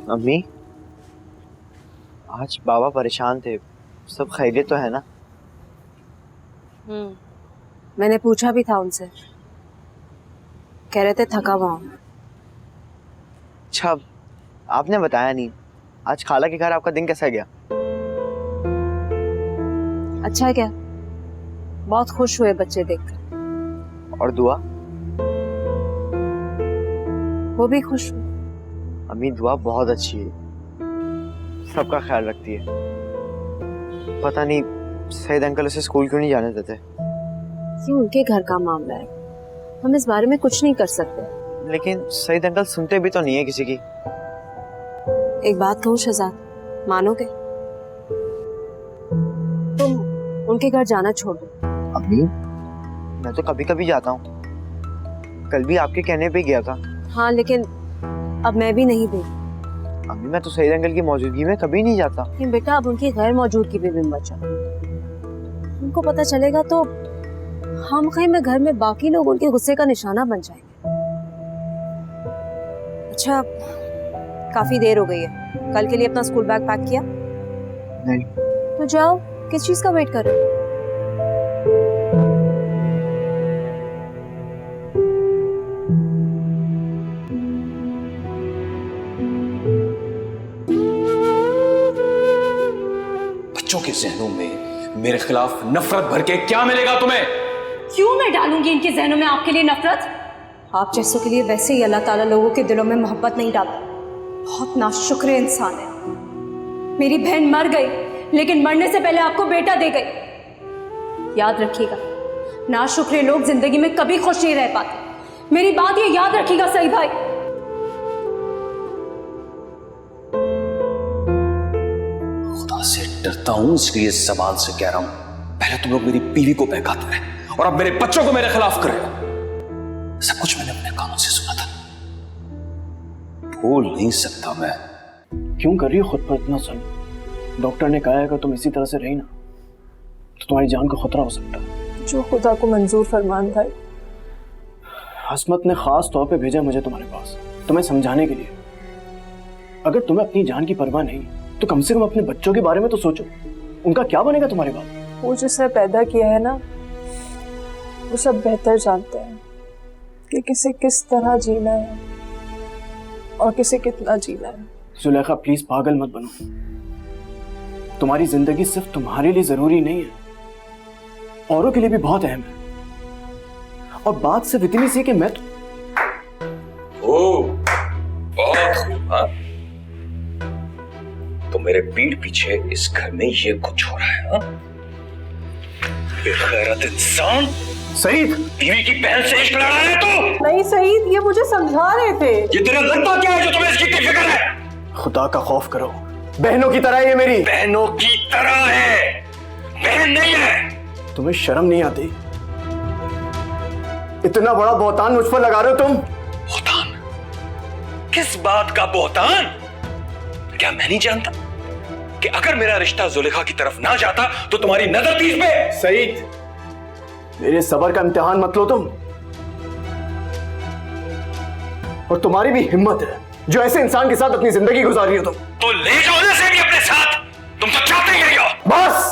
अम्मी, आज बाबा परेशान थे, सब खैरियत तो है ना? मैंने पूछा भी था उनसे, कह रहे थे थका हुआ हूं। अच्छा, आपने बताया नहीं। आज खाला के घर आपका दिन कैसा गया? अच्छा है क्या? बहुत खुश हुए बच्चे देखकर। और दुआ? वो भी खुश हुए। अम्मी, दुआ बहुत अच्छी है, सबका ख्याल रखती है। पता नहीं सईद अंकल उसे स्कूल क्यों नहीं जाने देते। ये उनके घर का मामला है, हम इस बारे में कुछ नहीं कर सकते। लेकिन सईद अंकल सुनते भी तो नहीं है किसी की। एक बात कहूँ शहजाद, मानोगे? तुम उनके घर जाना छोड़ दो। अम्मी, मैं तो कभी कभी जाता हूँ, कल भी आपके कहने पे गया था। हाँ, लेकिन अब मैं भी नहीं गई। अम्मी, मैं तो सईद अंकल की मौजूदगी में कभी नहीं जाता। लेकिन बेटा, अब उनकी गैर मौजूदगी भी बचा। उनको पता चलेगा तो हम कहीं में घर में बाकी लोग उनके गुस्से का निशाना बन जाएंगे। अच्छा, काफी देर हो गई है, कल के लिए अपना स्कूल बैग पैक किया? नहीं। तो जाओ, किस चीज का वेट कर रहे हो? बच्चों के जहनों में मेरे खिलाफ नफरत भर के क्या मिलेगा तुम्हें? क्यों मैं डालूंगी इनके जहनों में आपके लिए नफरत? आप जैसों के लिए वैसे ही अल्लाह ताला लोगों के दिलों में मोहब्बत नहीं डालता। बहुत नाशुक्र इंसान है। मेरी बहन मर गई, लेकिन मरने से पहले आपको बेटा दे गई। याद रखिएगा, नाशुक्र लोग जिंदगी में कभी खुश नहीं रह पाते। मेरी बात ये याद रखिएगा सईद भाई। खुदा से डरता हूं, इसलिए इस सवाल से कह रहा हूं। पहले तुम लोग मेरी बीवी को बहकाते रहे और अब मेरे बच्चों को मेरे खिलाफ कर रहे हो। सब कुछ मैंने अपने कानों से सुना था, भूल नहीं सकता मैं। क्यों कर रही हो खुद पर इतना जुल्म? डॉक्टर ने कहा है कि तुम इसी तरह से रही ना तो तुम्हारी जान को खतरा हो सकता है। जो खुदा को मंजूर फरमान था। हसमत ने खास तौर पे भेजा मुझे तुम्हारे पास, तुम्हें समझाने के लिए। अगर तुम्हें अपनी जान की परवाह नहीं तो कम से कम अपने बच्चों के बारे में तो सोचो। उनका क्या बनेगा तुम्हारे बाद? वो जिसने पैदा किया है ना, वो सब बेहतर जानते हैं कि किसे किस तरह जीना है और किसे कितना जीना है। जुलेखा, प्लीज पागल मत बनो। तुम्हारी जिंदगी सिर्फ तुम्हारे लिए जरूरी नहीं है, औरों के लिए भी बहुत अहम है। और बात सिर्फ इतनी सी कि मैं बहुत खूब। हाँ, तो मेरे पीठ पीछे इस घर में ये कुछ हो रहा है? बेगैरत इंसान, सईद, बीवी की बहन से इश्क लड़ा है तू? नहीं सईद, ये मुझे समझा रहे थे। ये तेरा लगता क्या है जो तुम्हें इसकी इतनी फिक्र है? खुदा का खौफ करो, बहनों की तरह है ये मेरी। बहनों की तरह है, बहन नहीं है। तुम्हें शर्म नहीं आती? इतना बड़ा बोहतान मुझ पर लगा रहे हो तुम। बोहतान? किस बात का बोहतान? क्या मैं नहीं जानता कि अगर मेरा रिश्ता जुलेखा की तरफ ना जाता तो तुम्हारी नजर थी इस पे? सईद, मेरे सब्र का इम्तिहान मत लो तुम। और तुम्हारी भी हिम्मत है जो ऐसे इंसान के साथ अपनी जिंदगी गुजार रही हो तुम। तो ले जाओ उसे भी अपने साथ, तुम तो चाहते ही हो। बस,